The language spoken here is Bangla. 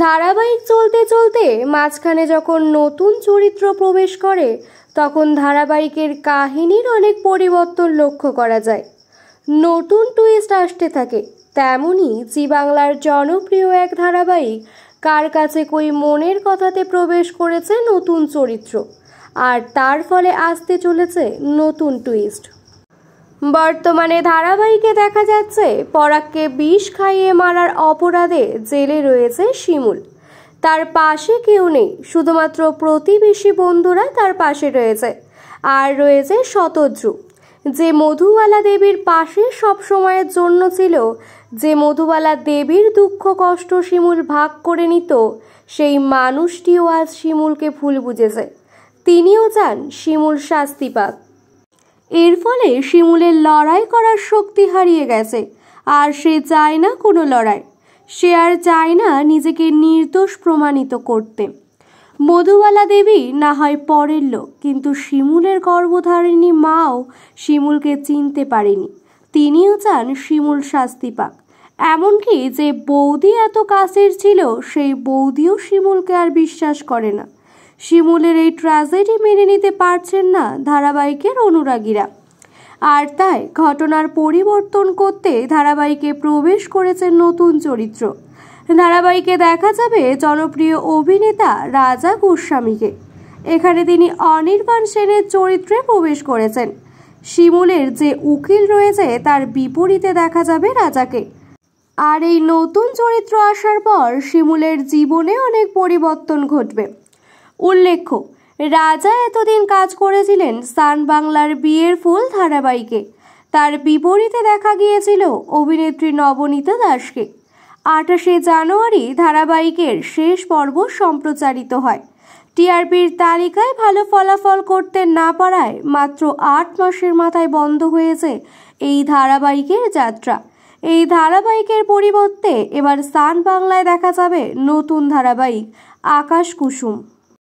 ধারাবাহিক চলতে চলতে মাঝখানে যখন নতুন চরিত্র প্রবেশ করে তখন ধারাবাহিকের কাহিনীর অনেক পরিবর্তন লক্ষ্য করা যায়। নতুন টুইস্ট আসতে থাকে। তেমনই জি বাংলার জনপ্রিয় এক ধারাবাহিক কার কাছে কই মনের কথাতে প্রবেশ করেছে নতুন চরিত্র, আর তার ফলে আসতে চলেছে নতুন টুইস্ট। বর্তমানে ধারাবাহিকে দেখা যাচ্ছে পরাগকে বিষ খাইয়ে মারার অপরাধে জেলে রয়েছে শিমুল। তার পাশে কেউ নেই, শুধুমাত্র প্রতিবেশী বন্ধুরা তার পাশে রয়েছে। আর রয়েছে শতদ্রু, যে মধুবালা দেবীর পাশে সব সময়ের জন্য ছিল, যে মধুবালা দেবীর দুঃখ কষ্ট শিমুল ভাগ করে নিত। সেই মানুষটিও আজ শিমুলকে ভুল বুঝেছে। তিনিও চান শিমুল শাস্তি পাক। এর ফলে শিমুলের লড়াই করার শক্তি হারিয়ে গেছে, আর সে চায় না কোনো লড়াই। সে আর চায় না নিজেকে নির্দোষ প্রমাণিত করতে। মধুবালা দেবী না হয় পরের লোক, কিন্তু শিমুলের গর্ভধারিণী মাও শিমুলকে চিনতে পারেনি। তিনিও চান শিমুল শাস্তি পাক। এমনকি যে বৌদি এত কাছের ছিল, সেই বৌদিও শিমুলকে আর বিশ্বাস করে না। শিমুলের এই ট্র্যাজেডি মেনে নিতে পারছেন না ধারাবাহিকের অনুরাগীরা, আর তাই ঘটনার পরিবর্তন করতে ধারাবাহিকে প্রবেশ করেছে নতুন চরিত্র। ধারাবাহিকে দেখা যাবে জনপ্রিয় অভিনেতা রাজা গোস্বামীকে। এখানে তিনি অনির্বাণ সেনের চরিত্রে প্রবেশ করেছেন। শিমুলের যে উকিল রয়েছে তার বিপরীতে দেখা যাবে রাজাকে। আর এই নতুন চরিত্র আসার পর শিমুলের জীবনে অনেক পরিবর্তন ঘটবে। উল্লেখ্য, রাজা এতদিন কাজ করেছিলেন সান বাংলার বিয়ের ফুল ধারাবাহিকে। তার বিপরীতে দেখা গিয়েছিল অভিনেত্রী নবনীতা দাসকে। 28শে জানুয়ারি ধারাবাহিকের শেষ পর্ব সম্প্রচারিত হয়। টিআরপির তালিকায় ভালো ফলাফল করতে না পারায় মাত্র 8 মাসের মাথায় বন্ধ হয়েছে এই ধারাবাহিকের যাত্রা। এই ধারাবাহিকের পরিবর্তে এবার সান বাংলায় দেখা যাবে নতুন ধারাবাহিক আকাশ কুসুম।